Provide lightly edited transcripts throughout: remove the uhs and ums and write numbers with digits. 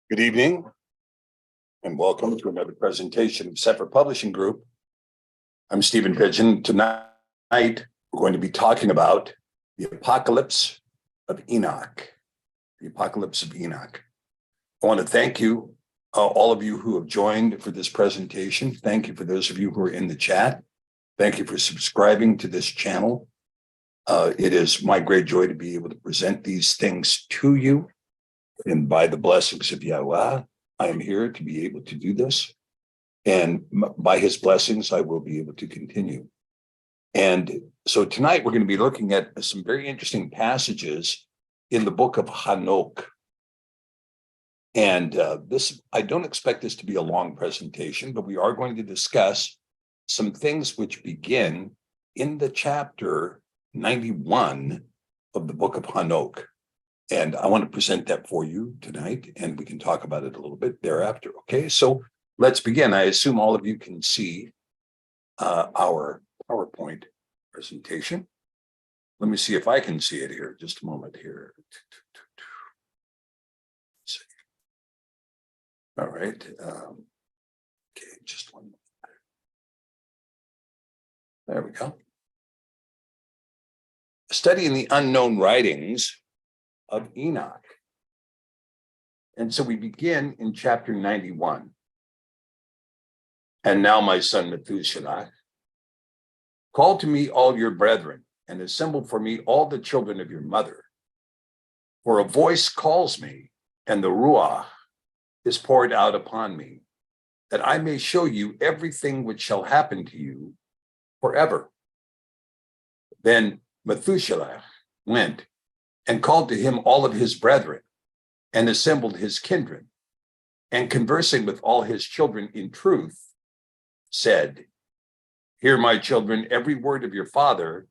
Good evening, and welcome to another presentation of Separate Publishing Group. I'm Stephen Pigeon. Tonight, we're going to be talking about the Apocalypse of Enoch. The Apocalypse of Enoch. I want to thank you, all of you who have joined for this presentation. Thank you for those of you who are in the chat. Thank you for subscribing to this channel. It is my great joy to be able to present these things to you. And by the blessings of Yahweh, I am here to be able to do this. And by his blessings, I will be able to continue. And so tonight we're going to be looking at some very interesting passages in the book of Chanoch. And I don't expect this to be a long presentation, but we are going to discuss some things which begin in the chapter 91 of the book of Chanoch. And I want to present that for you tonight, and we can talk about it a little bit thereafter. Okay, so let's begin. I assume all of you can see our PowerPoint presentation. Let me see if I can see it here. Just a moment here. All right. Okay, just one moment. There we go. Studying the unknown writings of Enoch. And so we begin in chapter 91. And now, my son Methuselah, call to me all your brethren, and assemble for me all the children of your mother. For a voice calls me, and the Ruach is poured out upon me, that I may show you everything which shall happen to you forever. Then Methuselah went and called to him all of his brethren, and assembled his kindred, and conversing with all his children in truth, said, Hear, my children, every word of your father,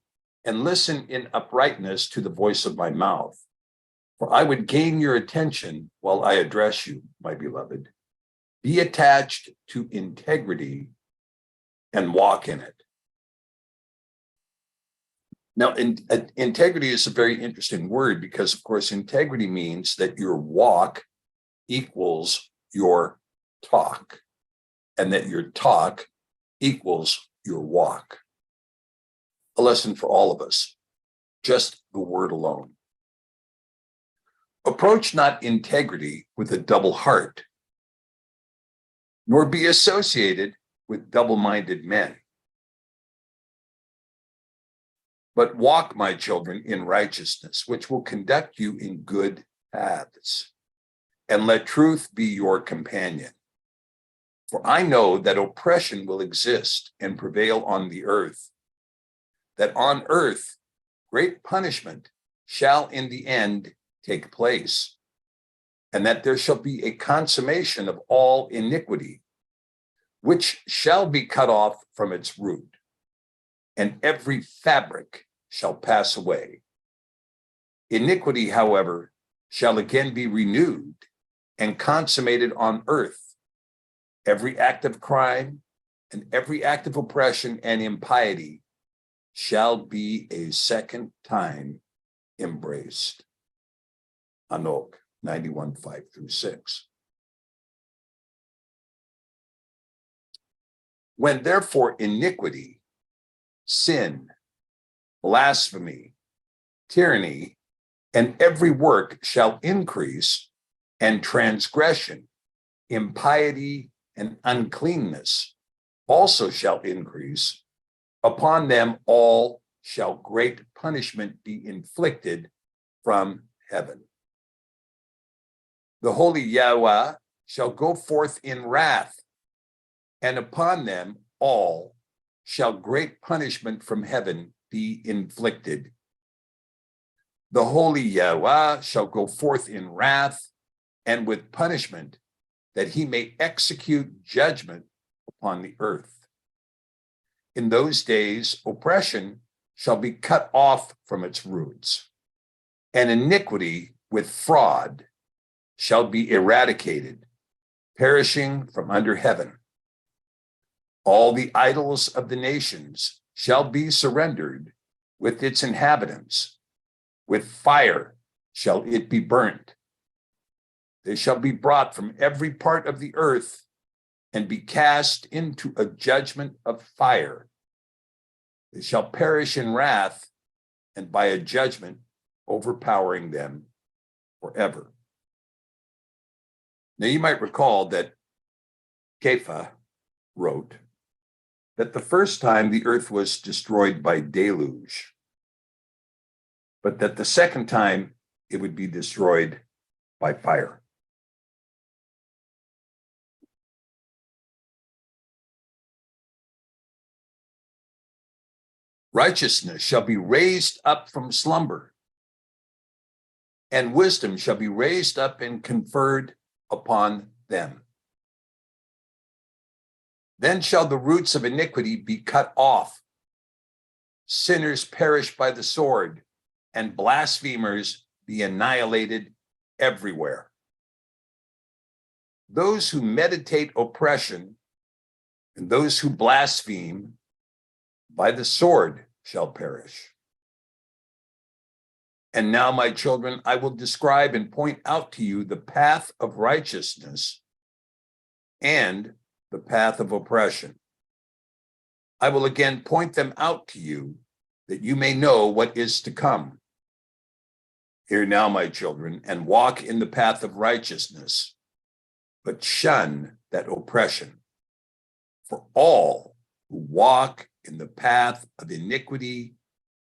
and listen in uprightness to the voice of my mouth. For I would gain your attention while I address you, my beloved. Be attached to integrity and walk in it. Now, integrity is a very interesting word because, of course, integrity means that your walk equals your talk, and that your talk equals your walk. A lesson for all of us, just the word alone. Approach not integrity with a double heart, nor be associated with double-minded men. But walk, my children, in righteousness, which will conduct you in good paths, and let truth be your companion. For I know that oppression will exist and prevail on the earth, that on earth great punishment shall in the end take place, and that there shall be a consummation of all iniquity, which shall be cut off from its root, and every fabric shall pass away. Iniquity, however, shall again be renewed and consummated on earth. Every act of crime and every act of oppression and impiety shall be a second time embraced. Chanoch 91:5-6. When therefore iniquity, sin, blasphemy, tyranny, and every work shall increase, and transgression, impiety, and uncleanness also shall increase, upon them all shall great punishment be inflicted from heaven. The holy Yahweh shall go forth in wrath, and upon them all shall great punishment from heaven be inflicted. The holy Yahweh shall go forth in wrath and with punishment, that he may execute judgment upon the earth. In those days, oppression shall be cut off from its roots, and iniquity with fraud shall be eradicated, perishing from under heaven. All the idols of the nations shall be surrendered with its inhabitants. With fire shall it be burnt. They shall be brought from every part of the earth and be cast into a judgment of fire. They shall perish in wrath and by a judgment overpowering them forever. Now you might recall that Kepha wrote that the first time the earth was destroyed by deluge, but that the second time it would be destroyed by fire. Righteousness shall be raised up from slumber, and wisdom shall be raised up and conferred upon them. Then shall the roots of iniquity be cut off, sinners perish by the sword, and blasphemers be annihilated everywhere. Those who meditate oppression and those who blaspheme by the sword shall perish. And now, my children, I will describe and point out to you the path of righteousness and the path of oppression. I will again point them out to you that you may know what is to come. Hear now, my children, and walk in the path of righteousness, but shun that oppression. For all who walk in the path of iniquity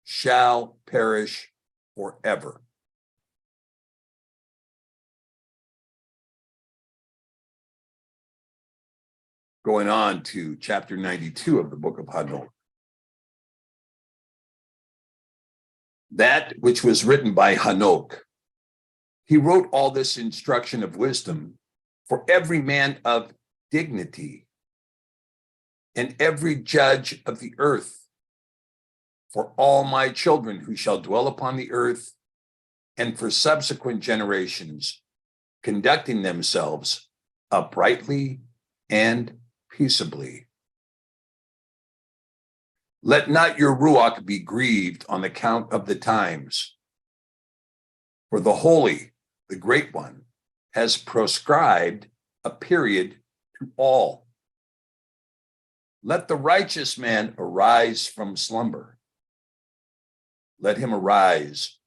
shall perish forever. Going on to chapter 92 of the book of Chanoch. That which was written by Chanoch, he wrote all this instruction of wisdom for every man of dignity and every judge of the earth, for all my children who shall dwell upon the earth, and for subsequent generations, conducting themselves uprightly and peaceably. Let not your ruach be grieved on account of the times, for the Holy, the Great One, has proscribed a period to all. Let the righteous man arise from slumber. Let him arise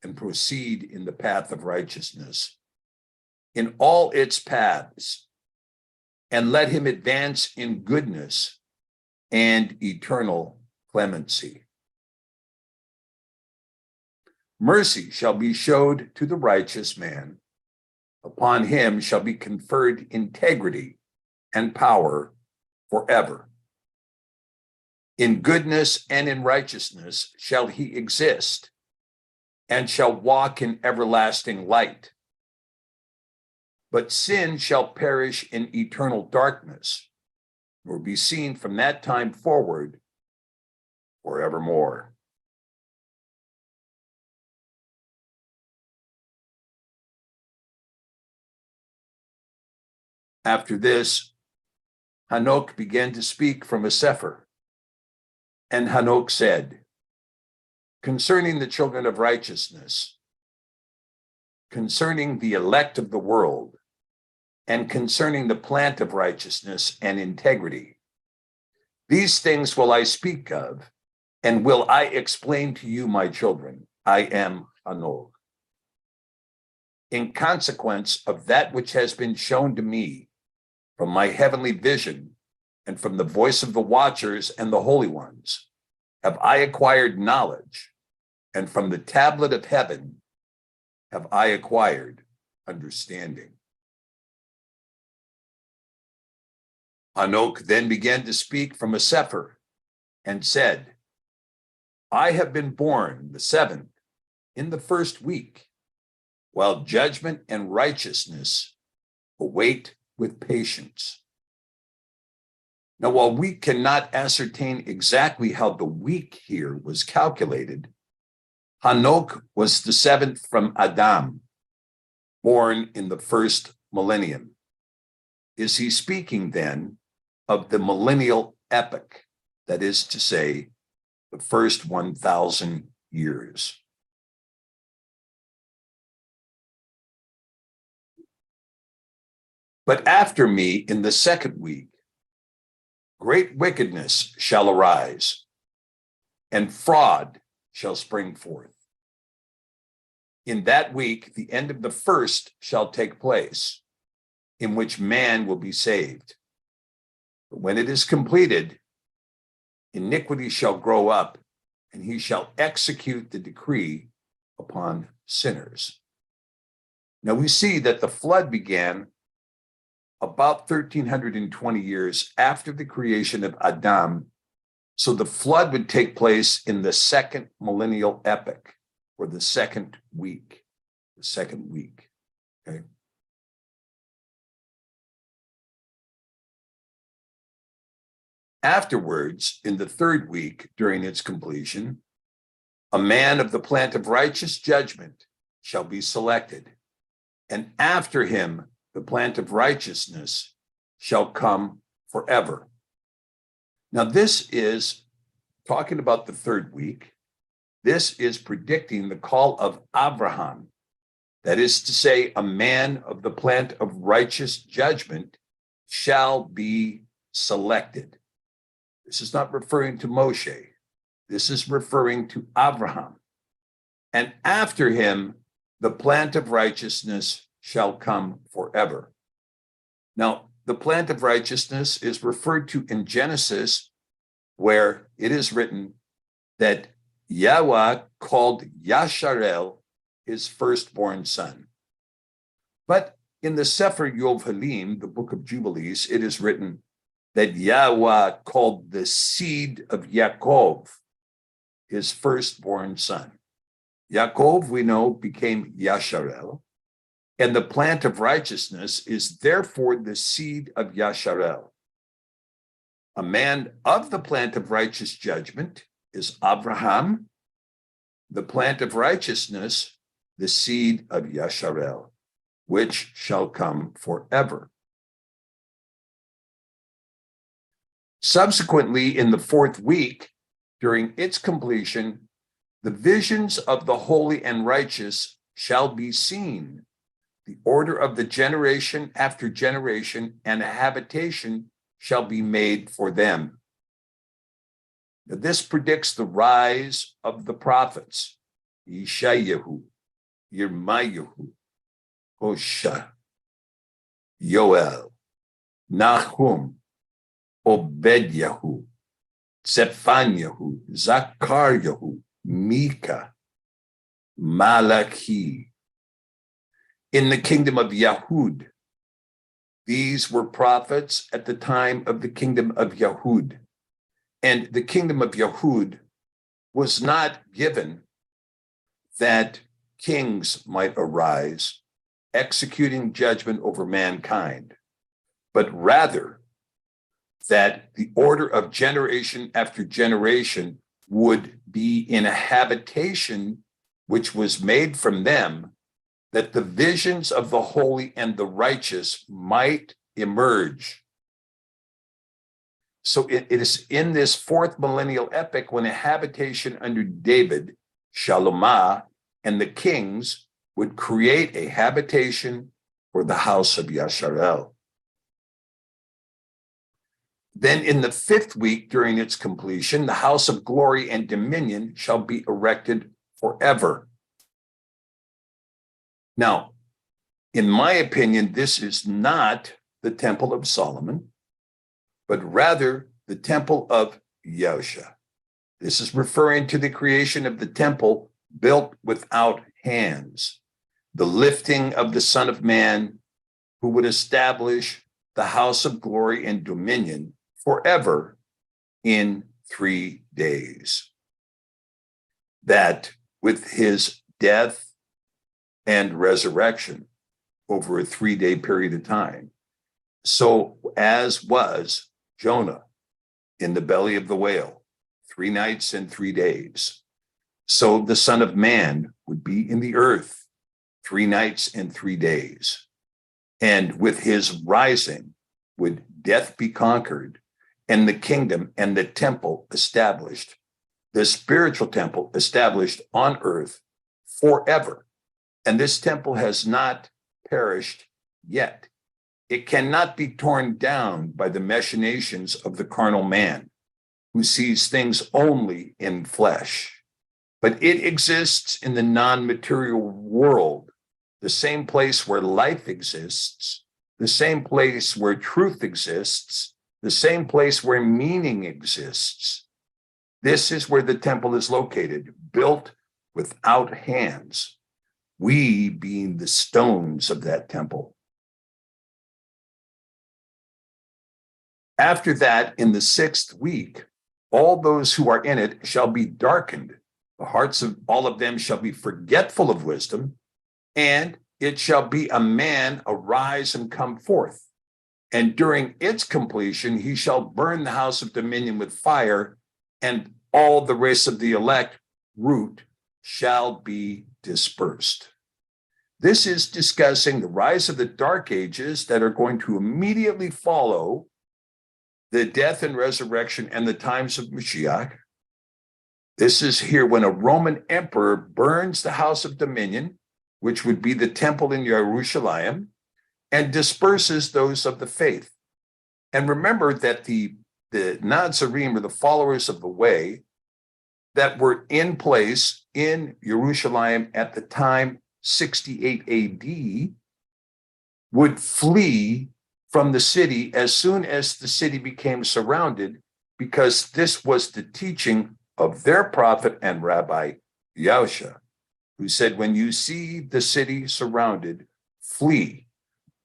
and proceed in the path of righteousness, in all its paths, and let him advance in goodness and eternal clemency. Mercy shall be showed to the righteous man. Upon him shall be conferred integrity and power forever. In goodness and in righteousness shall he exist, and shall walk in everlasting light. But sin shall perish in eternal darkness, nor be seen from that time forward forevermore. After this, Chanoch began to speak from a sefer. And Chanoch said, concerning the children of righteousness, concerning the elect of the world, and concerning the plant of righteousness and integrity, these things will I speak of, and will I explain to you, my children. I am Chanoch. In consequence of that which has been shown to me from my heavenly vision, and from the voice of the watchers and the holy ones, have I acquired knowledge, and from the tablet of heaven have I acquired understanding. Chanoch then began to speak from a sefer, and said, I have been born the 7th in the 1st week, while judgment and righteousness await with patience. Now, while we cannot ascertain exactly how the week here was calculated, Chanoch was the 7th from Adam, born in the 1st millennium. Is he speaking then of the millennial epoch, that is to say, the first 1,000 years? But after me, in the second week, great wickedness shall arise, and fraud shall spring forth. In that week, the end of the first shall take place, in which man will be saved. But when it is completed, iniquity shall grow up, and he shall execute the decree upon sinners. Now we see that the flood began about 1,320 years after the creation of Adam. So the flood would take place in the second millennial epoch, or the second week. Okay. Afterwards, in the third week during its completion, a man of the plant of righteous judgment shall be selected, and after him the plant of righteousness shall come forever. Now, this is talking about the third week. This is predicting the call of Abraham. That is to say, a man of the plant of righteous judgment shall be selected. This is not referring to Moshe. This is referring to Abraham. And after him, the plant of righteousness shall come forever. Now, the plant of righteousness is referred to in Genesis, where it is written that Yahweh called Yasharel his firstborn son. But in the Sefer Yovelim, the book of Jubilees, it is written that Yahweh called the seed of Yaakov his firstborn son. Yaakov, we know, became Yasharel, and the plant of righteousness is therefore the seed of Yasharel. A man of the plant of righteous judgment is Abraham, the plant of righteousness, the seed of Yasharel, which shall come forever. Subsequently, in the fourth week, during its completion, the visions of the holy and righteous shall be seen. The order of the generation after generation and a habitation shall be made for them. Now, this predicts the rise of the prophets, Yeshayahu, Yirmayahu, Hosea, Yoel, Nahum, Obedyahu, Zephaniahu, Zachariahu, Micah, Malachi. In the kingdom of Yahud, these were prophets at the time of the kingdom of Yahud. And the kingdom of Yahud was not given that kings might arise executing judgment over mankind, but rather that the order of generation after generation would be in a habitation which was made from them, that the visions of the holy and the righteous might emerge. So it is in this fourth millennial epoch when a habitation under David, Shalomah, and the kings would create a habitation for the house of Yasharel. Then in the fifth week during its completion, the house of glory and dominion shall be erected forever. Now, in my opinion, this is not the Temple of Solomon, but rather the Temple of Yahusha. This is referring to the creation of the temple built without hands, the lifting of the Son of Man, who would establish the house of glory and dominion forever in 3 days. That with his death and resurrection over a 3-day period of time, so as was Jonah in the belly of the whale, 3 nights and 3 days, so the Son of Man would be in the earth 3 nights and 3 days. And with his rising would death be conquered and the kingdom and the temple established, the spiritual temple established on earth forever. And this temple has not perished yet. It cannot be torn down by the machinations of the carnal man, who sees things only in flesh. But it exists in the non-material world, the same place where life exists, the same place where truth exists, the same place where meaning exists. This is where the temple is located, built without hands, we being the stones of that temple. After that, in the 6th week, all those who are in it shall be darkened. The hearts of all of them shall be forgetful of wisdom, and it shall be a man arise and come forth. And during its completion, he shall burn the house of dominion with fire, and all the race of the elect root shall be dispersed. This is discussing the rise of the dark ages that are going to immediately follow the death and resurrection and the times of Mashiach. This is here when a Roman emperor burns the house of dominion, which would be the temple in Jerusalem, and disperses those of the faith. And remember that the Nazarim, or the followers of the way, that were in place in Jerusalem at the time 68 AD, would flee from the city as soon as the city became surrounded, because this was the teaching of their prophet and rabbi, Yahusha, who said, when you see the city surrounded, flee.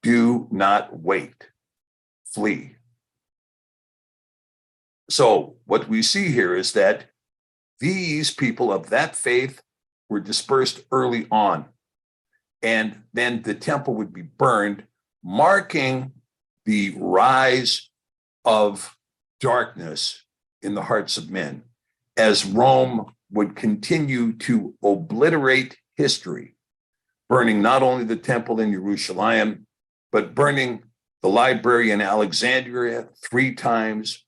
Do not wait. Flee. So what we see here is that these people of that faith were dispersed early on, and then the temple would be burned, marking the rise of darkness in the hearts of men, as Rome would continue to obliterate history, burning not only the temple in Jerusalem, but burning the library in Alexandria 3 times,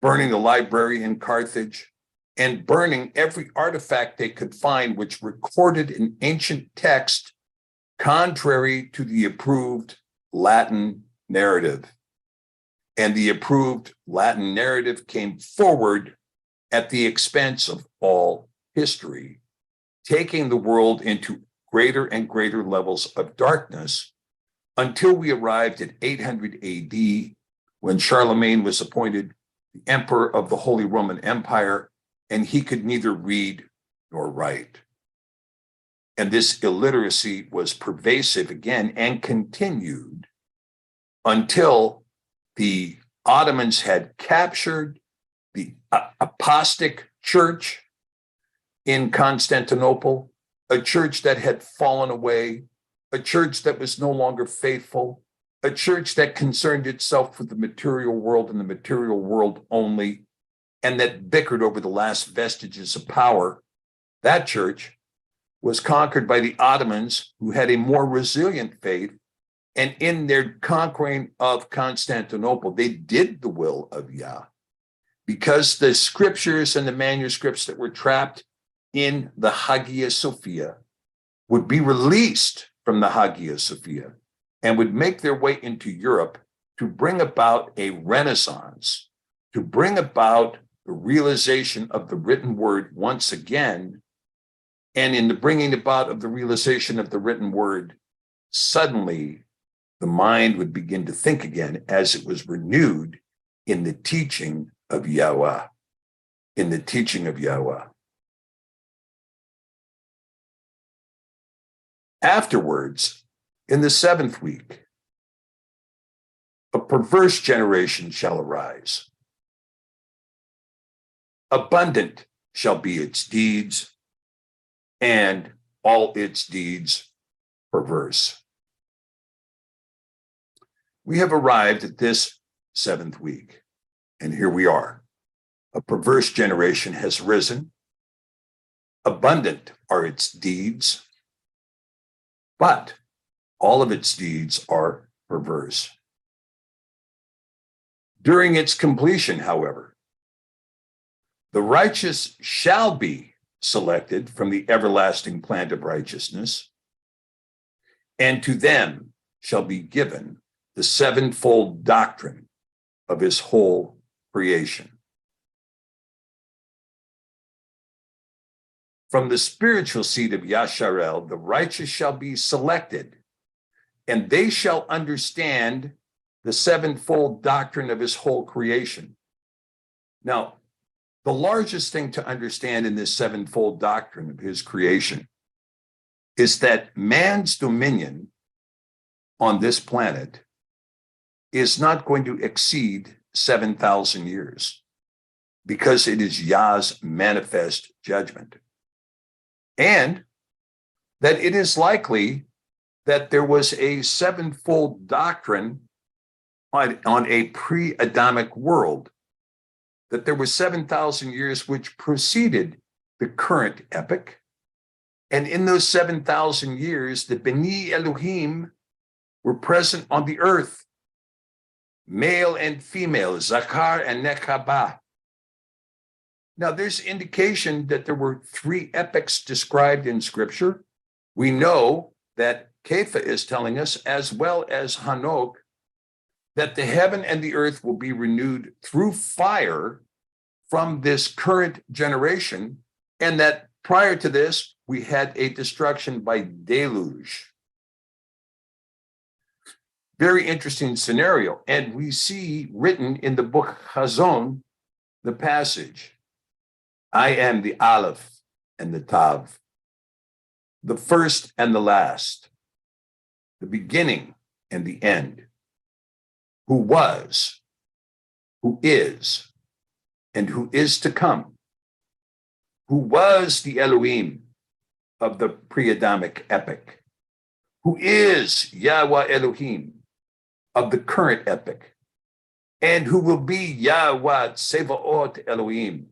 burning the library in Carthage, and burning every artifact they could find which recorded an ancient text contrary to the approved Latin narrative. And the approved Latin narrative came forward at the expense of all history, taking the world into greater and greater levels of darkness until we arrived at 800 AD, when Charlemagne was appointed the emperor of the Holy Roman Empire, and he could neither read nor write. And this illiteracy was pervasive again and continued until the Ottomans had captured the apostate church in Constantinople, a church that had fallen away, a church that was no longer faithful, a church that concerned itself with the material world and the material world only, and that bickered over the last vestiges of power. That church was conquered by the Ottomans, who had a more resilient faith. And in their conquering of Constantinople, they did the will of Yah, because the scriptures and the manuscripts that were trapped in the Hagia Sophia would be released from the Hagia Sophia and would make their way into Europe to bring about a renaissance, to bring about the realization of the written word once again. And in the bringing about of the realization of the written word, suddenly the mind would begin to think again, as it was renewed in the teaching of Yahweh, in the teaching of Yahweh. Afterwards, in the 7th week, a perverse generation shall arise. Abundant shall be its deeds, and all its deeds perverse. We have arrived at this 7th week, and here we are. A perverse generation has risen. Abundant are its deeds, but all of its deeds are perverse. During its completion, however, the righteous shall be selected from the everlasting plant of righteousness, and to them shall be given the sevenfold doctrine of his whole creation. From the spiritual seed of Yasharel, the righteous shall be selected, and they shall understand the sevenfold doctrine of his whole creation. Now, the largest thing to understand in this sevenfold doctrine of his creation is that man's dominion on this planet is not going to exceed 7,000 years because it is Yah's manifest judgment. And that it is likely that there was a sevenfold doctrine on a pre-Adamic world, that there was 7,000 years which preceded the current epoch. And in those 7,000 years, the Beni Elohim were present on the earth, male and female, Zakar and Nekabah. Now, there's indication that there were 3 epochs described in Scripture. We know that Kepha is telling us, as well as Chanoch, that the heaven and the earth will be renewed through fire from this current generation, and that prior to this, we had a destruction by deluge. Very interesting scenario. And we see written in the book Chazon, the passage, I am the Aleph and the Tav, the first and the last, the beginning and the end, who was, who is, and who is to come, who was the Elohim of the pre-Adamic epoch, who is Yahweh Elohim of the current epoch, and who will be Yahweh Tsevaot Elohim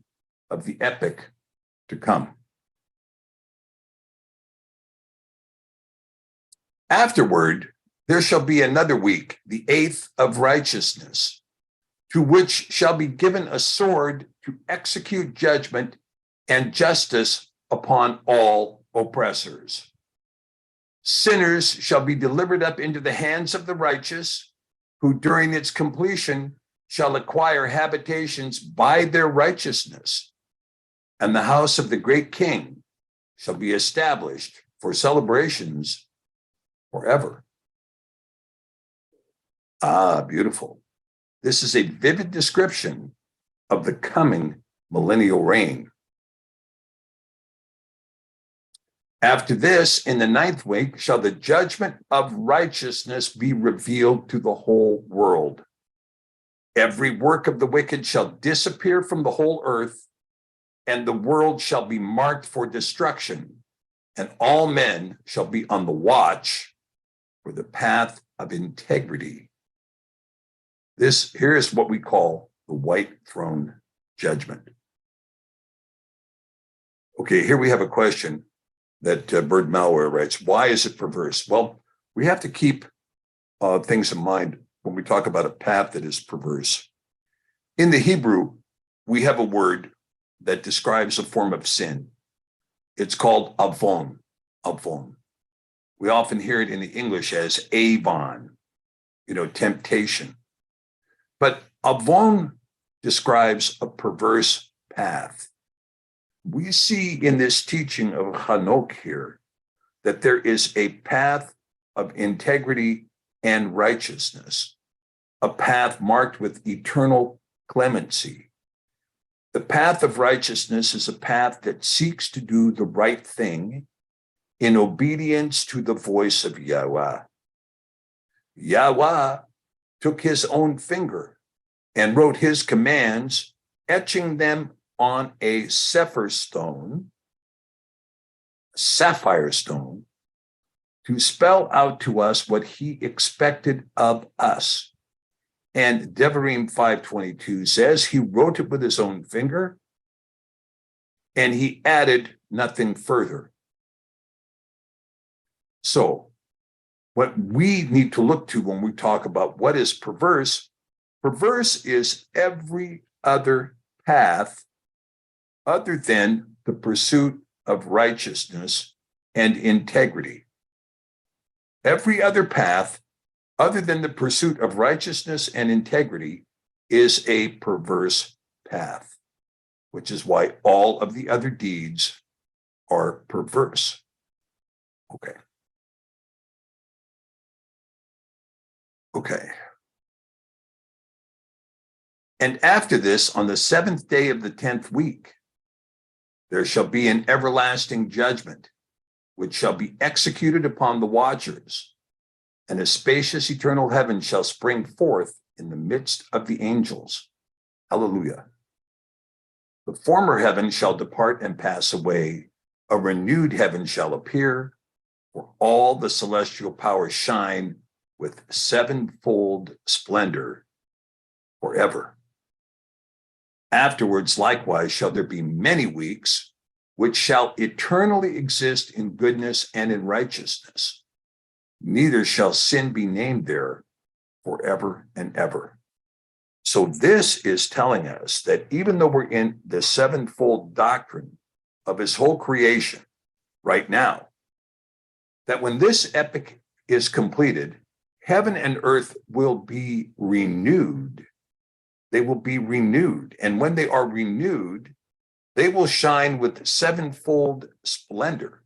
of the epoch to come. Afterward, there shall be another week, the 8th of righteousness, to which shall be given a sword to execute judgment and justice upon all oppressors. Sinners shall be delivered up into the hands of the righteous, who during its completion shall acquire habitations by their righteousness, and the house of the great king shall be established for celebrations forever. Ah, beautiful. This is a vivid description of the coming millennial reign. After this, in the 9th week, shall the judgment of righteousness be revealed to the whole world. Every work of the wicked shall disappear from the whole earth, and the world shall be marked for destruction, and all men shall be on the watch for the path of integrity. This here is what we call the white throne judgment. Okay, here we have a question that Bird Malware writes. Why is it perverse? Well, we have to keep things in mind when we talk about a path that is perverse. In the Hebrew, we have a word that describes a form of sin. It's called avon, avon. We often hear it in the English as avon, temptation. But avon describes a perverse path. We see in this teaching of Chanoch here that there is a path of integrity and righteousness, a path marked with eternal clemency. The path of righteousness is a path that seeks to do the right thing in obedience to the voice of Yahweh. Yahweh took his own finger and wrote his commands, etching them on a sapphire stone, to spell out to us what he expected of us. And Devarim 5:22 says he wrote it with his own finger and he added nothing further. So what we need to look to when we talk about what is perverse, perverse is every other path other than the pursuit of righteousness and integrity. Every other path other than the pursuit of righteousness and integrity is a perverse path, which is why all of the other deeds are perverse. Okay. Okay. And after this, on the 7th day of the 10th week, there shall be an everlasting judgment, which shall be executed upon the watchers, and a spacious eternal heaven shall spring forth in the midst of the angels. Hallelujah. The former heaven shall depart and pass away. A renewed heaven shall appear, for all the celestial powers shine with sevenfold splendor forever. Afterwards, likewise, shall there be many weeks, which shall eternally exist in goodness and in righteousness. Neither shall sin be named there forever and ever. So this is telling us that even though we're in the sevenfold doctrine of his whole creation right now, that when this epoch is completed, heaven and earth will be renewed. They will be renewed. And when they are renewed, they will shine with sevenfold splendor,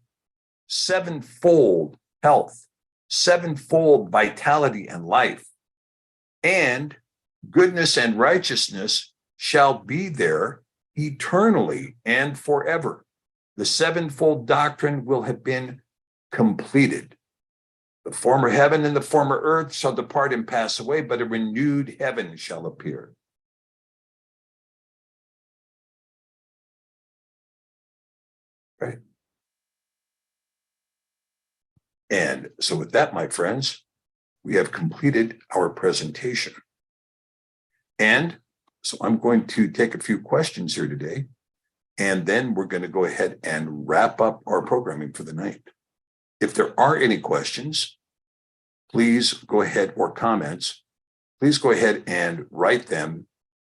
sevenfold health, sevenfold vitality and life. And goodness and righteousness shall be there eternally and forever. The sevenfold doctrine will have been completed. The former heaven and the former earth shall depart and pass away, but a renewed heaven shall appear. Right? And so with that, my friends, we have completed our presentation. And so I'm going to take a few questions here today, and then we're going to go ahead and wrap up our programming for the night. If there are any questions, please go ahead, or comments, please go ahead and write them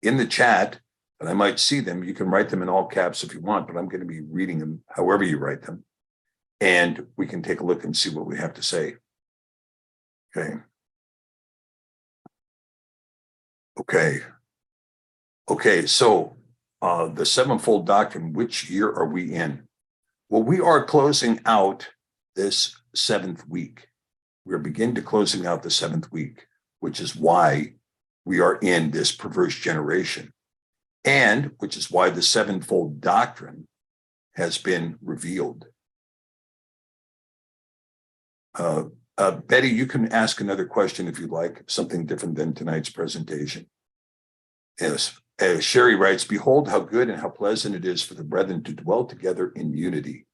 in the chat, and I might see them. You can write them in all caps if you want, but I'm going to be reading them however you write them. And we can take a look and see what we have to say. Okay. Okay, so the sevenfold doctrine, which year are we in? Well, we are closing out this 7th week. We're beginning to closing out the 7th week, which is why we are in this perverse generation, and which is why the sevenfold doctrine has been revealed. Betty, you can ask another question if you'd like, something different than tonight's presentation. Yes. Sherry writes, behold how good and how pleasant it is for the brethren to dwell together in unity.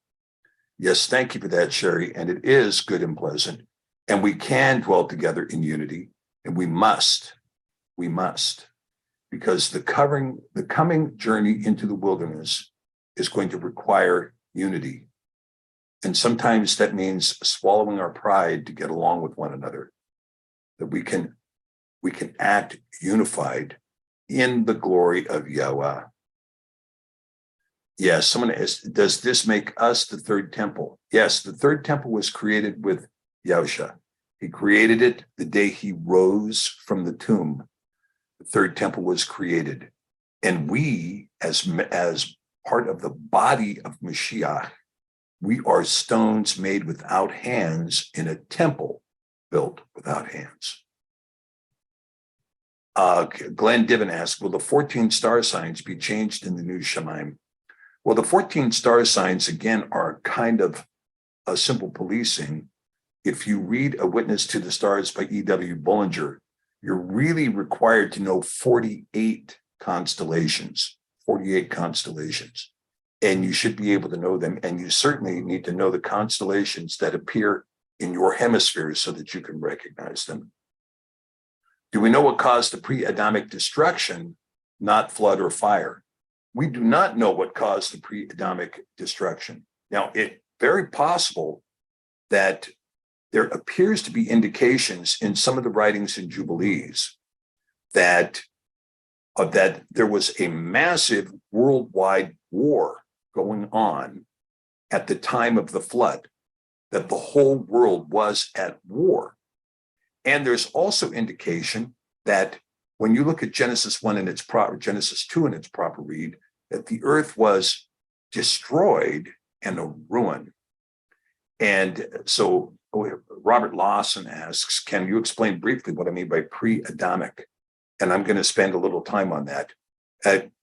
Yes, thank you for that, Sherry. And it is good and pleasant. And we can dwell together in unity. And we must, because the coming journey into the wilderness is going to require unity. And sometimes that means swallowing our pride to get along with one another, that we can act unified in the glory of Yahweh. Yes, someone asked, does this make us the third temple? Yes, the third temple was created with Yahusha. He created it the day he rose from the tomb. The third temple was created. And we, as part of the body of Mashiach, we are stones made without hands in a temple built without hands. Glenn Diven asked, will the 14 star signs be changed in the new Shemaim? Well, the 14 star signs, again, are kind of a simple policing. If you read A Witness to the Stars by E.W. Bullinger, you're really required to know 48 constellations. And you should be able to know them. And you certainly need to know the constellations that appear in your hemisphere so that you can recognize them. Do we know what caused the pre-Adamic destruction, not flood or fire? We do not know what caused the pre-Adamic destruction. Now, it's very possible that there appears to be indications in some of the writings in Jubilees that there was a massive worldwide war going on at the time of the flood, that the whole world was at war. And there's also indication that when you look at Genesis 1 in its proper, Genesis 2 in its proper read, that the earth was destroyed and a ruin. And so Robert Lawson asks, can you explain briefly what I mean by pre-Adamic? And I'm going to spend a little time on that.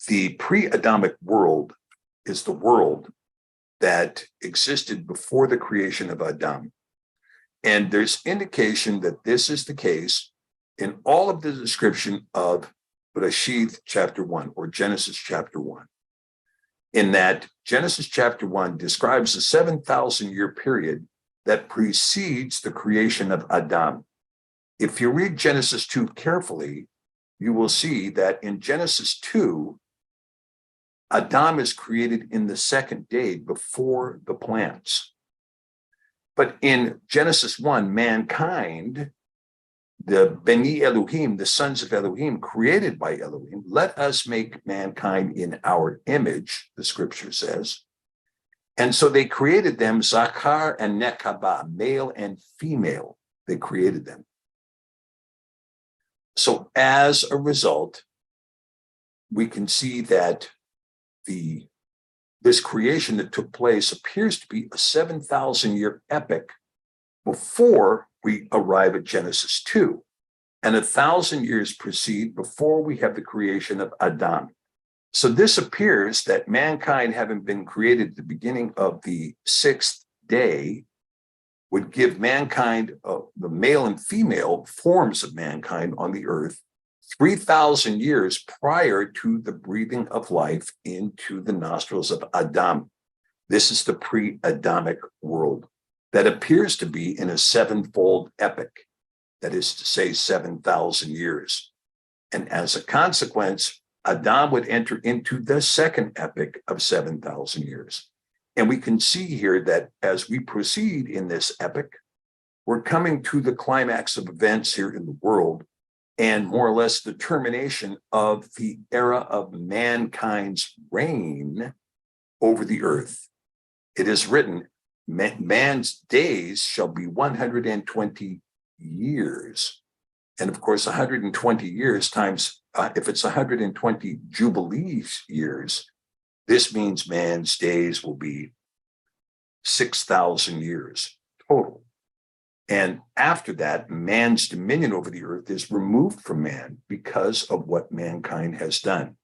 The pre-Adamic world is the world that existed before the creation of Adam. And there's indication that this is the case in all of the description of Bereshith chapter 1 or Genesis chapter 1. In that Genesis chapter 1 describes a 7,000-year period that precedes the creation of Adam. If you read Genesis 2 carefully, you will see that in Genesis 2, Adam is created in the second day before the plants. But in Genesis 1, mankind, the Beni Elohim, the sons of Elohim, created by Elohim, let us make mankind in our image, the scripture says. And so they created them, Zachar and Nekabah, male and female, they created them. So as a result, we can see that this creation that took place appears to be a 7,000-year epic before we arrive at Genesis 2. And 1,000 years precede before we have the creation of Adam. So this appears that mankind, having been created at the beginning of the sixth day, would give mankind, the male and female forms of mankind on the earth, 3,000 years prior to the breathing of life into the nostrils of Adam. This is the pre-Adamic world that appears to be in a sevenfold epic, that is to say 7,000 years. And as a consequence, Adam would enter into the second epic of 7,000 years. And we can see here that as we proceed in this epic, we're coming to the climax of events here in the world, and more or less the termination of the era of mankind's reign over the earth. It is written, man's days shall be 120 years. And of course, 120 years times, if it's 120 Jubilee years, this means man's days will be 6,000 years total. And after that, man's dominion over the earth is removed from man because of what mankind has done.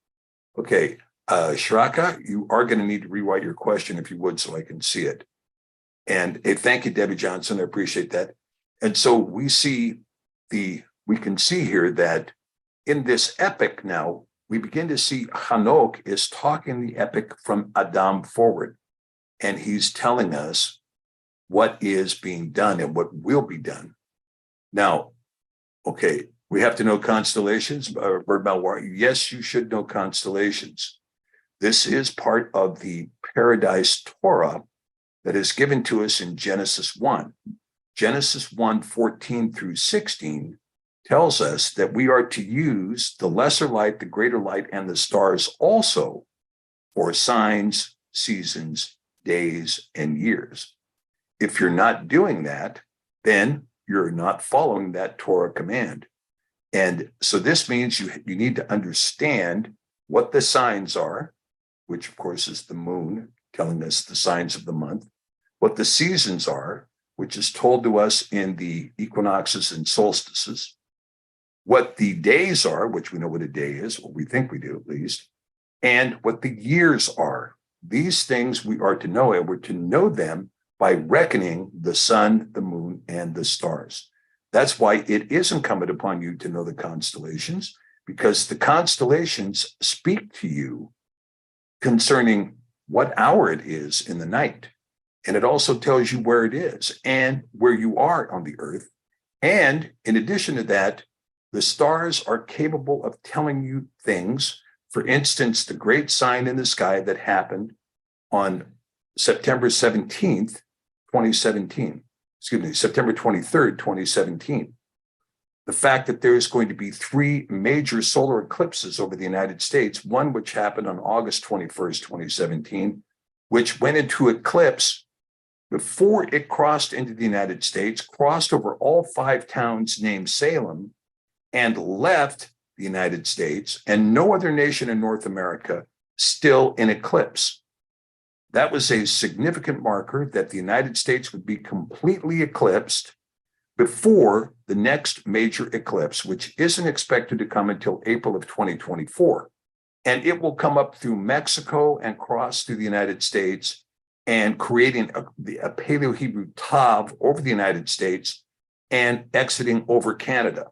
Okay, Shraka, you are going to need to rewrite your question if you would, so I can see it. And thank you, Debbie Johnson. I appreciate that. And so we can see here that in this epic now, we begin to see Chanoch is talking the epic from Adam forward. And he's telling us what is being done and what will be done. Now, okay, we have to know constellations. Bird Malwar, yes, you should know constellations. This is part of the Paradise Torah that is given to us in Genesis 1. Genesis 1, 14 through 16 tells us that we are to use the lesser light, the greater light, and the stars also for signs, seasons, days, and years. If you're not doing that, then you're not following that Torah command. And so this means you need to understand what the signs are, which of course is the moon telling us the signs of the month, what the seasons are, which is told to us in the equinoxes and solstices, what the days are, which we know what a day is, or we think we do at least, and what the years are. These things we are to know, and we're to know them by reckoning the sun, the moon, and the stars. That's why it is incumbent upon you to know the constellations, because the constellations speak to you concerning what hour it is in the night. And it also tells you where it is and where you are on the earth. And in addition to that, the stars are capable of telling you things. For instance, the great sign in the sky that happened on September 17th, 2017, September 23rd, 2017. The fact that there's going to be 3 major solar eclipses over the United States, one which happened on August 21st, 2017, which went into eclipse before it crossed into the United States, crossed over all 5 towns named Salem, and left the United States, and no other nation in North America still in eclipse. That was a significant marker that the United States would be completely eclipsed before the next major eclipse, which isn't expected to come until April of 2024. And it will come up through Mexico and cross through the United States and creating a Paleo-Hebrew Tav over the United States and exiting over Canada.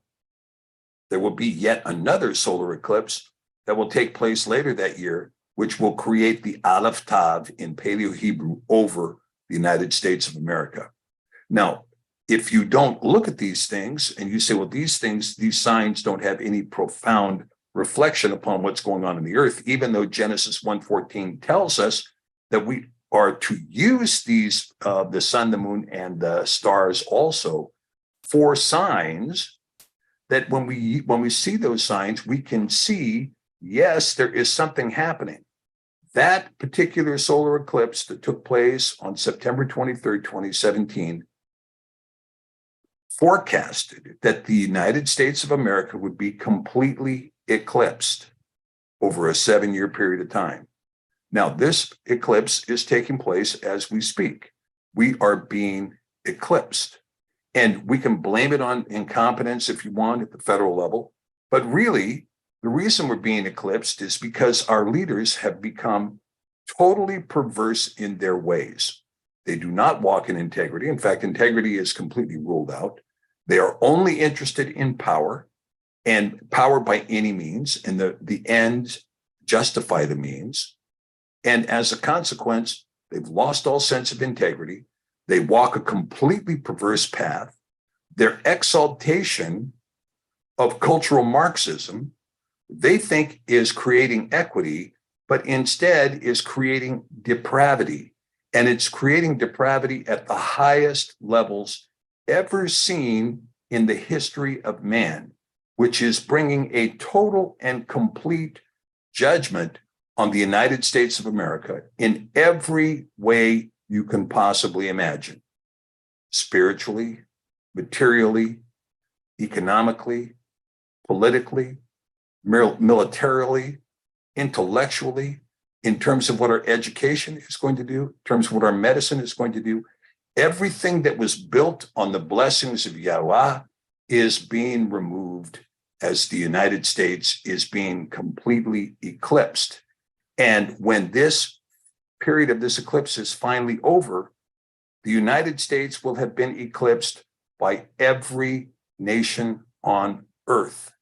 There will be yet another solar eclipse that will take place later that year, which will create the Aleph Tav in Paleo-Hebrew over the United States of America. Now, if you don't look at these things and you say, well, these signs don't have any profound reflection upon what's going on in the earth, even though Genesis 1:14 tells us that we are to use these, the sun, the moon, and the stars also for signs, that when we see those signs, we can see, yes, there is something happening. That particular solar eclipse that took place on September 23rd, 2017, forecasted that the United States of America would be completely eclipsed over a 7-year period of time. Now, this eclipse is taking place as we speak. We are being eclipsed. And we can blame it on incompetence if you want at the federal level. But really, the reason we're being eclipsed is because our leaders have become totally perverse in their ways. They do not walk in integrity. In fact, integrity is completely ruled out. They are only interested in power, and power by any means, and the ends justify the means. And as a consequence, they've lost all sense of integrity. They walk a completely perverse path. Their exaltation of cultural Marxism, they think is creating equity, but instead is creating depravity. And it's creating depravity at the highest levels ever seen in the history of man, which is bringing a total and complete judgment on the United States of America in every way you can possibly imagine: spiritually, materially, economically, politically, militarily, intellectually, in terms of what our education is going to do, in terms of what our medicine is going to do. Everything that was built on the blessings of Yahweh is being removed as the United States is being completely eclipsed. And when this period of this eclipse is finally over, the United States will have been eclipsed by every nation on earth.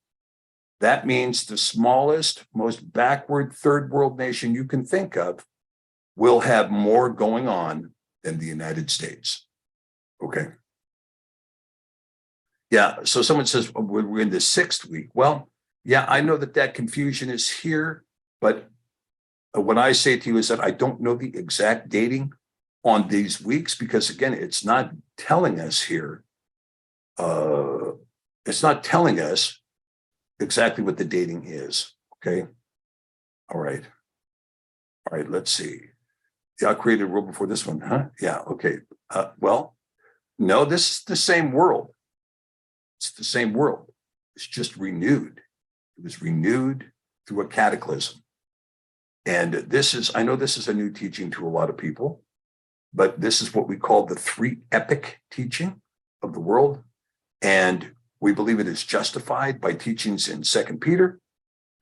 That means the smallest, most backward third world nation you can think of will have more going on than the United States. Okay. Yeah, so someone says, oh, we're in the 6th week. Well, yeah, I know that confusion is here, but what I say to you is that I don't know the exact dating on these weeks, because again, it's not telling us here. It's not telling us exactly what the dating is. Okay. All right. Let's see. Yeah, I created a world before this one, huh? Yeah. Okay. Well, no, this is the same world. It's the same world. It's just renewed. It was renewed through a cataclysm. And I know this is a new teaching to a lot of people, but this is what we call the 3 epic teaching of the world. And we believe it is justified by teachings in 2 Peter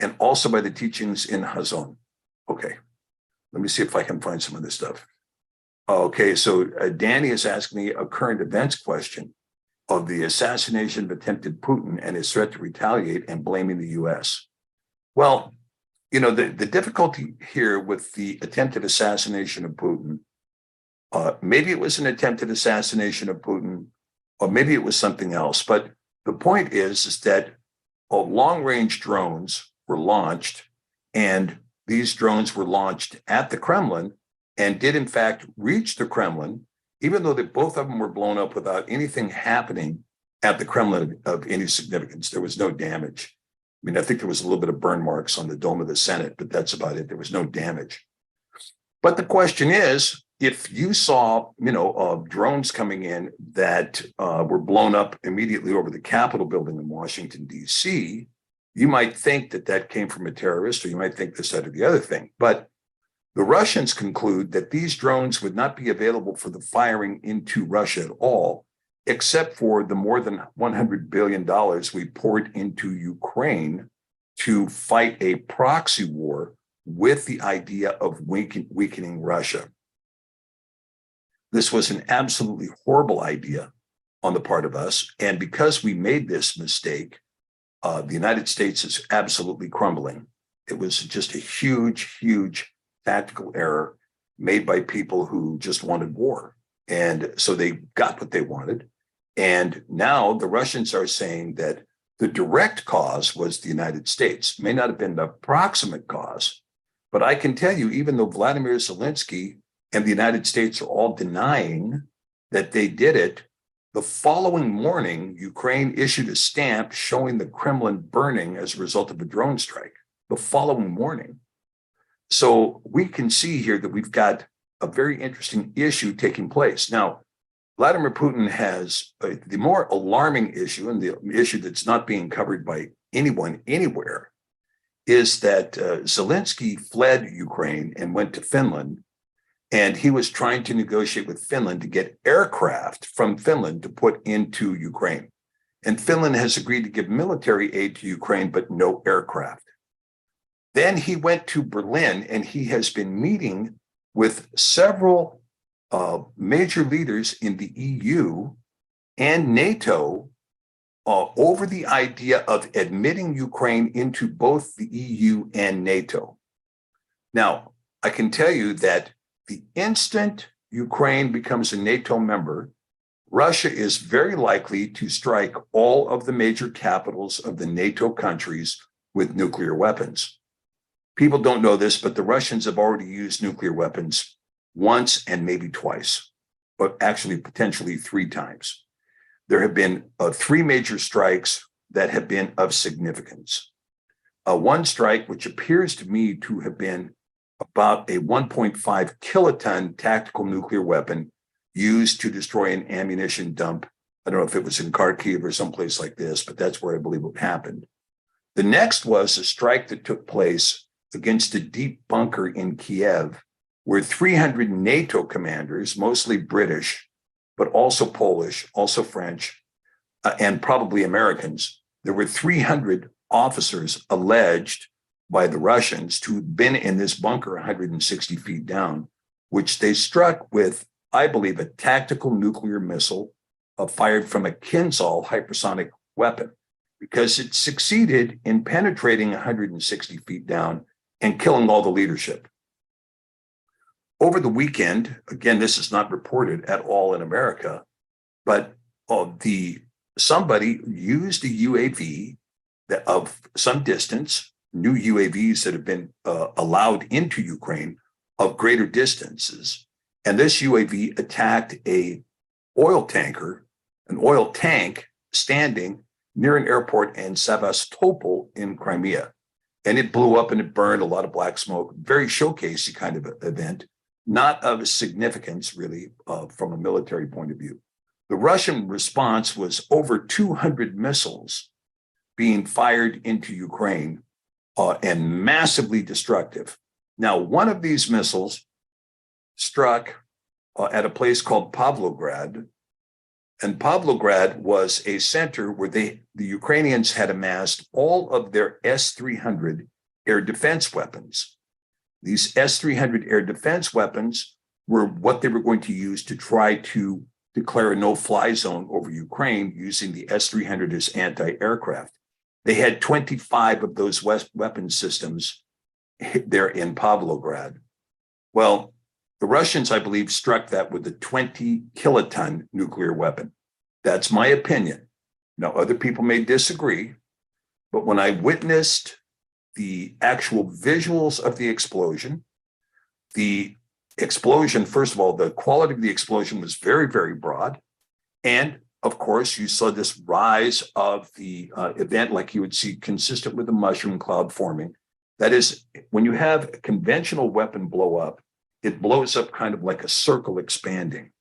and also by the teachings in Hazon. Okay, let me see if I can find some of this stuff. Okay, so Danny is asking me a current events question of the assassination of attempted Putin and his threat to retaliate and blaming the US. Well, you know, the difficulty here with the attempted assassination of Putin, maybe it was an attempted assassination of Putin, or maybe it was something else. But the point is that long-range drones were launched, and these drones were launched at the Kremlin and did in fact reach the Kremlin, even though both of them were blown up without anything happening at the Kremlin of any significance. There was no damage. I mean, I think there was a little bit of burn marks on the dome of the Senate, but that's about it. There was no damage. But the question is, if you saw, drones coming in that were blown up immediately over the Capitol building in Washington, D.C., you might think that that came from a terrorist, or you might think this, that, or the other thing. But the Russians conclude that these drones would not be available for the firing into Russia at all, except for the more than $100 billion we poured into Ukraine to fight a proxy war with the idea of weakening Russia. This was an absolutely horrible idea on the part of us. And because we made this mistake, the United States is absolutely crumbling. It was just a huge, huge tactical error made by people who just wanted war. And so they got what they wanted. And now the Russians are saying that the direct cause was the United States. It may not have been the proximate cause, but I can tell you, even though Vladimir Zelensky and the United States are all denying that they did it, the following morning, Ukraine issued a stamp showing the Kremlin burning as a result of a drone strike. The following morning. So we can see here that we've got a very interesting issue taking place. Now, Vladimir Putin has the more alarming issue, and the issue that's not being covered by anyone anywhere, is that Zelensky fled Ukraine and went to Finland, and he was trying to negotiate with Finland to get aircraft from Finland to put into Ukraine. And Finland has agreed to give military aid to Ukraine, but no aircraft. Then he went to Berlin, and he has been meeting with several major leaders in the EU and NATO over the idea of admitting Ukraine into both the EU and NATO. Now, I can tell you that the instant Ukraine becomes a NATO member, Russia is very likely to strike all of the major capitals of the NATO countries with nuclear weapons. People don't know this, but the Russians have already used nuclear weapons once and maybe twice, but actually potentially 3 times. There have been 3 major strikes that have been of significance. One strike, which appears to me to have been about a 1.5 kiloton tactical nuclear weapon used to destroy an ammunition dump. I don't know if it was in Kharkiv or someplace like this, but that's where I believe it happened. The next was a strike that took place against a deep bunker in Kiev, where 300 NATO commanders, mostly British, but also Polish, also French, and probably Americans, there were 300 officers alleged by the Russians to have been in this bunker 160 feet down, which they struck with, I believe, a tactical nuclear missile fired from a Kinzhal hypersonic weapon, because it succeeded in penetrating 160 feet down and killing all the leadership. Over the weekend, again, this is not reported at all in America, but somebody used a UAV of some distance, new UAVs that have been allowed into Ukraine of greater distances. And this UAV attacked an oil tank standing near an airport in Sevastopol in Crimea. And it blew up and it burned, a lot of black smoke, very showcasey kind of event, not of significance really from a military point of view. The Russian response was over 200 missiles being fired into Ukraine and massively destructive. Now, one of these missiles struck at a place called Pavlograd, and Pavlograd was a center where the Ukrainians had amassed all of their S-300 air defense weapons. These S-300 air defense weapons were what they were going to use to try to declare a no-fly zone over Ukraine using the S-300 as anti-aircraft. They had 25 of those weapon systems there in Pavlograd. Well, the Russians, I believe, struck that with a 20 kiloton nuclear weapon. That's my opinion. Now, other people may disagree, but when I witnessed the actual visuals of the explosion, first of all, the quality of the explosion was very, very broad. And of course, you saw this rise of the event like you would see consistent with the mushroom cloud forming. That is, when you have a conventional weapon blow up, it blows up kind of like a circle expanding,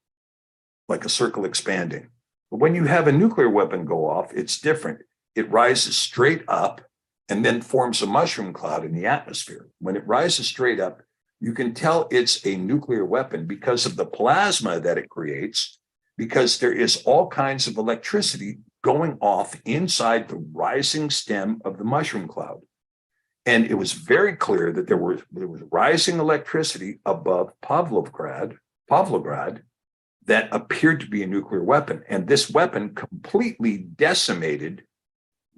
like a circle expanding. But when you have a nuclear weapon go off, it's different. It rises straight up and then forms a mushroom cloud in the atmosphere. When it rises straight up, you can tell it's a nuclear weapon because of the plasma that it creates, because there is all kinds of electricity going off inside the rising stem of the mushroom cloud. And it was very clear that there was rising electricity above Pavlograd that appeared to be a nuclear weapon. And this weapon completely decimated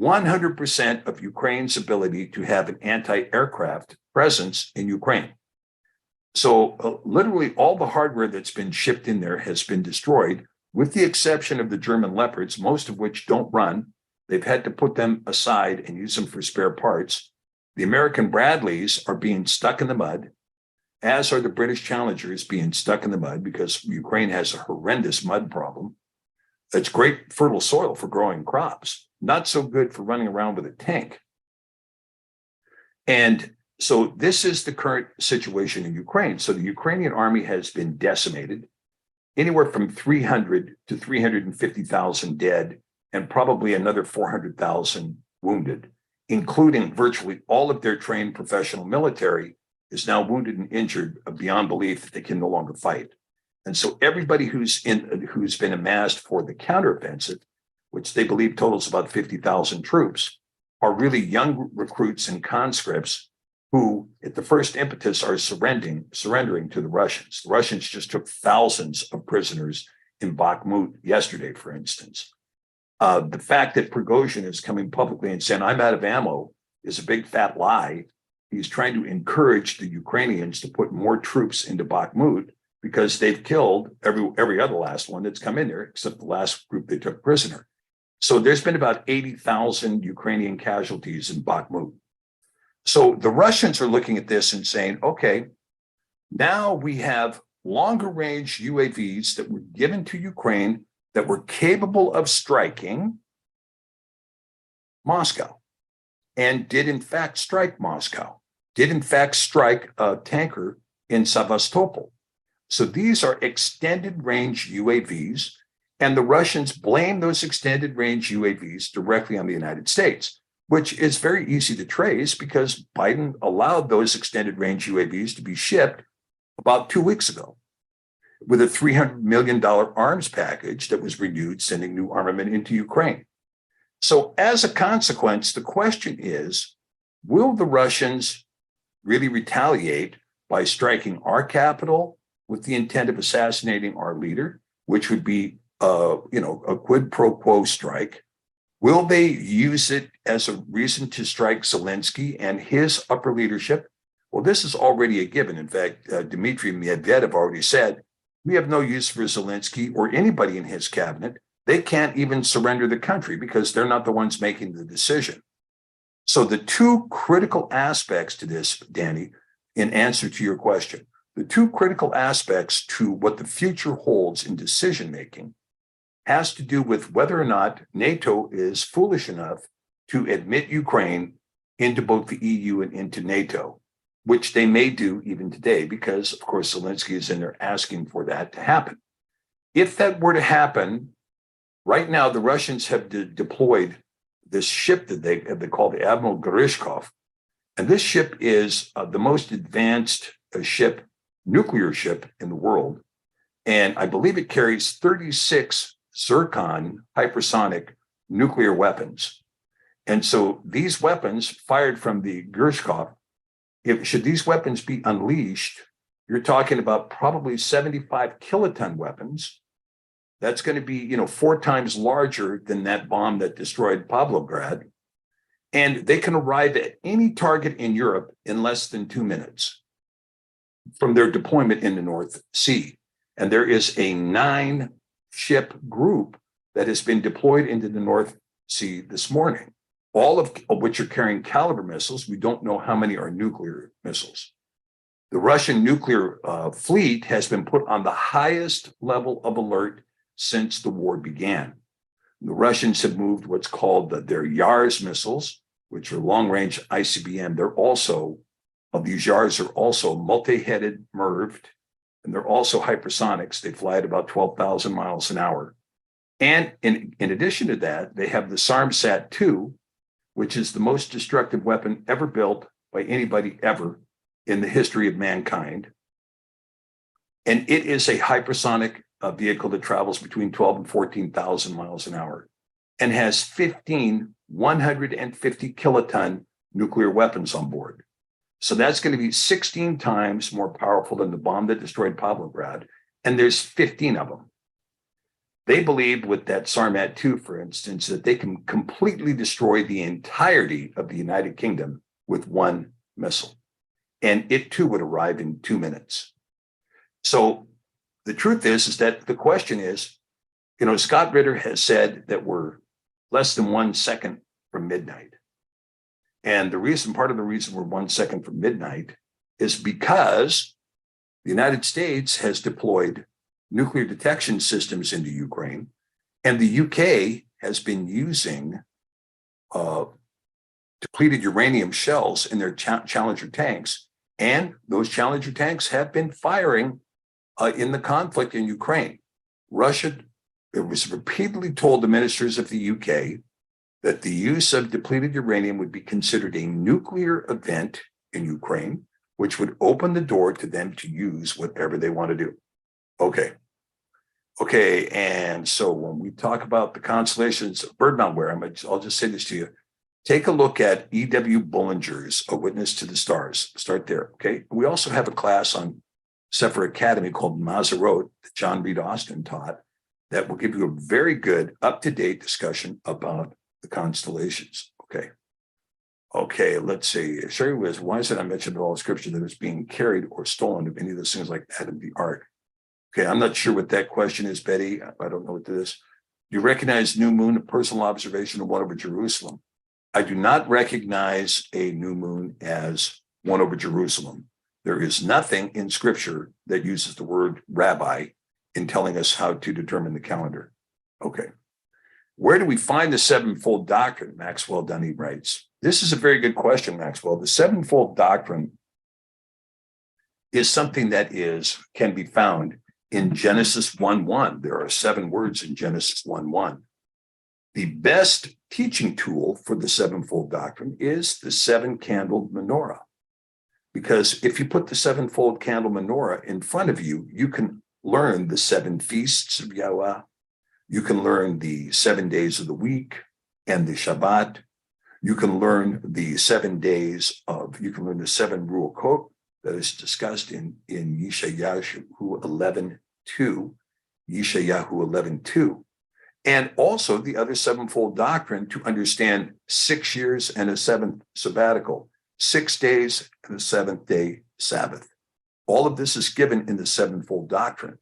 100% of Ukraine's ability to have an anti-aircraft presence in Ukraine. So literally all the hardware that's been shipped in there has been destroyed, with the exception of the German Leopards, most of which don't run. They've had to put them aside and use them for spare parts. The American Bradleys are being stuck in the mud, as are the British Challengers being stuck in the mud, because Ukraine has a horrendous mud problem. It's great fertile soil for growing crops, not so good for running around with a tank. And so this is the current situation in Ukraine. So the Ukrainian army has been decimated, anywhere from 300 to 350,000 dead, and probably another 400,000 wounded, including virtually all of their trained professional military is now wounded and injured beyond belief that they can no longer fight. And so everybody who's been amassed for the counteroffensive, which they believe totals about 50,000 troops, are really young recruits and conscripts who, at the first impetus, are surrendering to the Russians. The Russians just took thousands of prisoners in Bakhmut yesterday, for instance. The fact that Prigozhin is coming publicly and saying, I'm out of ammo, is a big fat lie. He's trying to encourage the Ukrainians to put more troops into Bakhmut because they've killed every other last one that's come in there, except the last group they took prisoner. So there's been about 80,000 Ukrainian casualties in Bakhmut. So the Russians are looking at this and saying, okay, now we have longer range UAVs that were given to Ukraine that were capable of striking Moscow, and did in fact strike Moscow, did in fact strike a tanker in Sevastopol. So these are extended range UAVs, and the Russians blame those extended range UAVs directly on the United States, which is very easy to trace because Biden allowed those extended range UAVs to be shipped about 2 weeks ago, with a $300 million arms package that was renewed, sending new armament into Ukraine. So as a consequence, the question is, will the Russians really retaliate by striking our capital with the intent of assassinating our leader, which would be a quid pro quo strike? Will they use it as a reason to strike Zelensky and his upper leadership? Well, this is already a given. In fact, Dmitry Medvedev already said, we have no use for Zelensky or anybody in his cabinet. They can't even surrender the country because they're not the ones making the decision. So the two critical aspects to this, Danny, in answer to your question, the two critical aspects to what the future holds in decision-making has to do with whether or not NATO is foolish enough to admit Ukraine into both the EU and into NATO, which they may do even today, because, of course, Zelensky is in there asking for that to happen. If that were to happen, right now, the Russians have deployed this ship that they call the Admiral Grishkov. And this ship is the most advanced nuclear ship in the world. And I believe it carries 36 Zircon hypersonic nuclear weapons. And so these weapons fired from the Grishkov, should these weapons be unleashed, you're talking about probably 75 kiloton weapons. That's going to be, 4 times larger than that bomb that destroyed Pavlograd. And they can arrive at any target in Europe in less than 2 minutes from their deployment in the North Sea. And there is a 9-ship group that has been deployed into the North Sea this morning, all of which are carrying caliber missiles. We don't know how many are nuclear missiles. The Russian nuclear fleet has been put on the highest level of alert since the war began. The Russians have moved what's called their Yars missiles, which are long-range ICBM. These Yars are also multi-headed MIRVed And they're also hypersonics. They fly at about 12,000 miles an hour. And in addition to that, they have the SARMSAT-2, which is the most destructive weapon ever built by anybody ever in the history of mankind. And it is a hypersonic vehicle that travels between 12 and 14,000 miles an hour and has 15 150 kiloton nuclear weapons on board. So that's going to be 16 times more powerful than the bomb that destroyed Pavlograd. And there's 15 of them. They believe with that SARMAT-2, for instance, that they can completely destroy the entirety of the United Kingdom with one missile. And it too would arrive in 2 minutes. So the truth is that the question is, Scott Ritter has said that we're less than 1 second from midnight. And part of the reason we're 1 second from midnight is because the United States has deployed nuclear detection systems into Ukraine, and the UK has been using depleted uranium shells in their Challenger tanks. And those Challenger tanks have been firing in the conflict in Ukraine. It was repeatedly told the ministers of the UK that the use of depleted uranium would be considered a nuclear event in Ukraine, which would open the door to them to use whatever they want to do. Okay, and so when we talk about the constellations of bird malware, I'll just say this to you. Take a look at E.W. Bullinger's A Witness to the Stars. Start there, okay? We also have a class on Sefer Academy called Mazarot that John Reed Austin taught that will give you a very good, up-to-date discussion about the constellations, okay, let's see. Sherry was, why is it I mentioned in all scripture that it's being carried or stolen of any of those things like that in the ark? Okay, I'm not sure what that question is, Betty. I don't know what this is. Do you recognize new moon, a personal observation of one over Jerusalem? I do not recognize a new moon as one over Jerusalem. There is nothing in scripture that uses the word rabbi in telling us how to determine the calendar. Okay. Where do we find the sevenfold doctrine? Maxwell Dunny writes. This is a very good question, Maxwell. The sevenfold doctrine is something that can be found in Genesis 1:1. There are 7 words in Genesis 1:1. The best teaching tool for the sevenfold doctrine is the 7-candled menorah. Because if you put the 7-fold candle menorah in front of you, you can learn the 7 feasts of Yahweh. You can learn the 7 days of the week and the Shabbat. You can learn the 7 you can learn the 7 Ruachot that is discussed in Yeshayahu 11:2, Yeshayahu 11:2. And also the other sevenfold doctrine to understand 6 years and a 7th sabbatical, 6 days and a 7th day Sabbath. All of this is given in the sevenfold doctrine.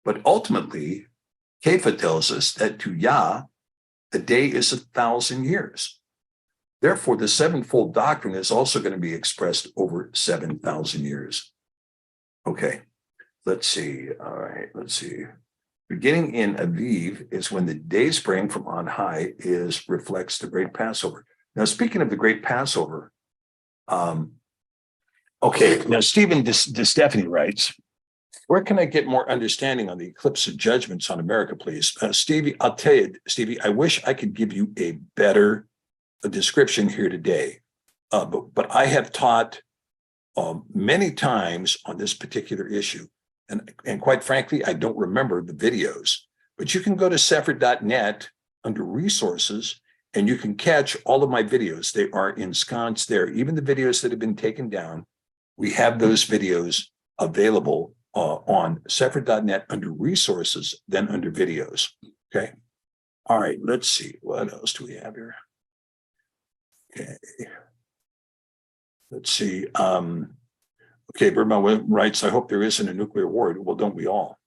But ultimately, Kepha tells us that to Yah, a day is 1,000 years. Therefore, the sevenfold doctrine is also going to be expressed over 7,000 years. Okay, let's see. All right, let's see. Beginning in Aviv is when the day spring from on high reflects the great Passover. Now, speaking of the great Passover, okay, now Stephen DeStefani writes, where can I get more understanding on the eclipse of judgments on America, please? Stevie, I'll tell you, Stevie, I wish I could give you a better description here today. But I have taught many times on this particular issue. And quite frankly, I don't remember the videos. But you can go to Sefer.net under resources, and you can catch all of my videos. They are ensconced there. Even the videos that have been taken down, we have those videos available on Sefer.net under resources, then under videos. Okay. All right. Let's see. What else do we have here? Okay. Let's see. Okay. Birdman writes, I hope there isn't a nuclear war. Well, don't we all?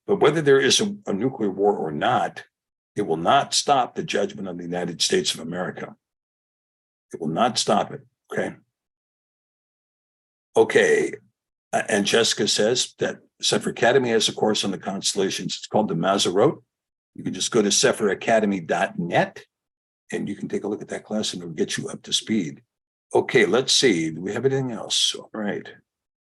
But whether there is a nuclear war or not, it will not stop the judgment on the United States of America. It will not stop it. Okay. Okay. And Jessica says that Sefer Academy has a course on the constellations. It's called the Mazarot. You can just go to sephiracademy.net and you can take a look at that class and it'll get you up to speed. Okay, let's see. Do we have anything else? All right.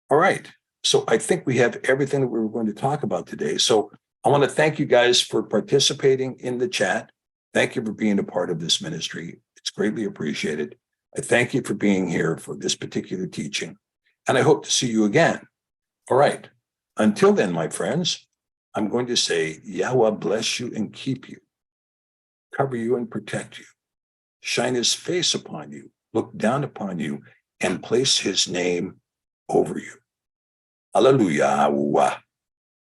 All right. So I think we have everything that we were going to talk about today. So I want to thank you guys for participating in the chat. Thank you for being a part of this ministry. It's greatly appreciated. I thank you for being here for this particular teaching, and I hope to see you again. All right. Until then, my friends, I'm going to say, Yahweh bless you and keep you, cover you and protect you, shine his face upon you, look down upon you, and place his name over you. Hallelujah.